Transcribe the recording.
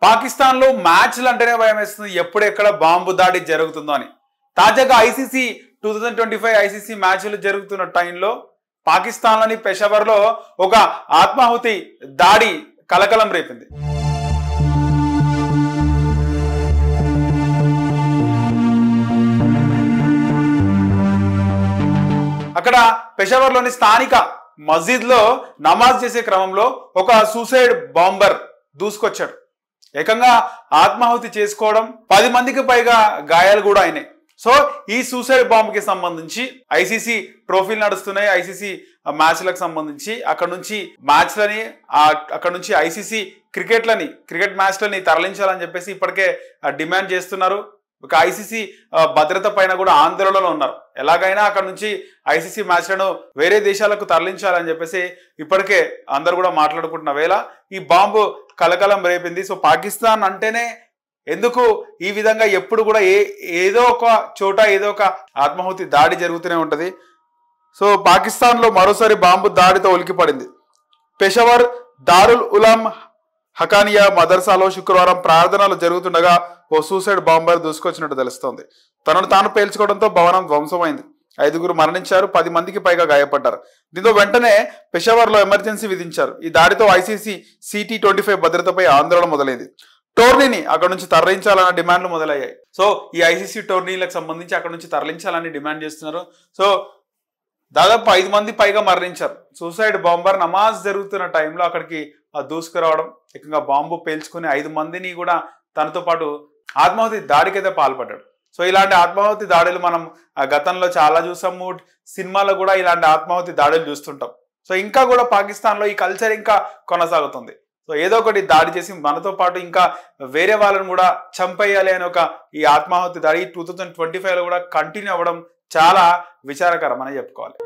పాకిస్తాన్లో మ్యాచ్లు అంటేనే భయం వేస్తుంది, ఎప్పుడెక్కడ బాంబు దాడి జరుగుతుందో అని. తాజాగా ఐసీసీ 2025 ఐసీసీ మ్యాచ్లు జరుగుతున్న టైంలో పాకిస్తాన్లోని పెషావర్లో ఒక ఆత్మాహుతి దాడి కలకలం రేపింది. అక్కడ పెషావర్లోని స్థానిక మస్జిద్లో నమాజ్ చేసే క్రమంలో ఒక సూసైడ్ బాంబర్ దూసుకొచ్చాడు. ఏకంగా ఆత్మాహుతి చేసుకోవడం, 10 మందికి పైగా గాయాలు కూడా అయినాయి. సో ఈ సూసైడ్ బాంబ్ కి సంబంధించి ఐసీసీ ట్రోఫీలు నడుస్తున్నాయి. ఐసీసీ మ్యాచ్లకు సంబంధించి అక్కడ నుంచి మ్యాచ్లని, అక్కడ నుంచి ఐసీసీ క్రికెట్ మ్యాచ్లని తరలించాలని చెప్పేసి ఇప్పటికే డిమాండ్ చేస్తున్నారు. ఒక ఐసీసీ భద్రత పైన కూడా ఆందోళనలో ఉన్నారు. ఎలాగైనా అక్కడ నుంచి ఐసీసీ మ్యాచ్లను వేరే దేశాలకు తరలించాలని చెప్పేసి ఇప్పటికే అందరు కూడా మాట్లాడుకుంటున్న వేళ ఈ బాంబు కలకలం రేపింది. సో పాకిస్తాన్ అంటేనే ఎందుకు ఈ విధంగా ఎప్పుడు కూడా ఏదో ఒక చోట ఏదో ఒక ఆత్మాహుతి దాడి జరుగుతూనే ఉంటది. సో పాకిస్తాన్లో మరోసారి బాంబు దాడితో ఉలికిపడింది. పెషావర్ దారుల్ ఉలూమ్ హకానియా మదర్సాలో శుక్రవారం ప్రార్థనలు జరుగుతుండగా ఓ సూసైడ్ బాంబర్ దూసుకొచ్చినట్టు తెలుస్తోంది. తనను తాను పేల్చుకోవడంతో భవనం ధ్వంసమైంది. 5గురు మరణించారు, 10 మందికి పైగా గాయపడ్డారు. దీంతో వెంటనే పెషావర్లో ఎమర్జెన్సీ విధించారు. ఈ దాడితో ఐసీసీ CT25 భద్రతపై ఆందోళన మొదలైంది. టోర్నీని అక్కడ నుంచి తరలించాలన్న డిమాండ్లు మొదలయ్యాయి. సో ఈ ఐసీసీ టోర్నీలకు సంబంధించి అక్కడ నుంచి తరలించాలని డిమాండ్ చేస్తున్నారు. సో దాదాపు 5 మంది పైగా మరణించారు. సూసైడ్ బాంబర్ నమాజ్ జరుగుతున్న టైంలో అక్కడికి దూసుకురావడం, ఏకంగా బాంబు పేల్చుకుని 5 మందిని కూడా తనతో పాటు ఆత్మాహుతి దాడికైతే పాల్పడ్డాడు. సో ఇలాంటి ఆత్మాహుతి దాడులు మనం గతంలో చాలా చూసాము. సినిమాలో కూడా ఇలాంటి ఆత్మాహుతి దాడులు చూస్తుంటాం. సో ఇంకా కూడా పాకిస్తాన్లో ఈ కల్చర్ ఇంకా కొనసాగుతుంది. సో ఏదో ఒకటి దాడి చేసి మనతో పాటు ఇంకా వేరే వాళ్ళని కూడా చంపేయాలి అని ఒక ఈ ఆత్మాహుతి దాడి 2025లో కూడా కంటిన్యూ అవ్వడం చాలా విచారకరం అని చెప్పుకోవాలి.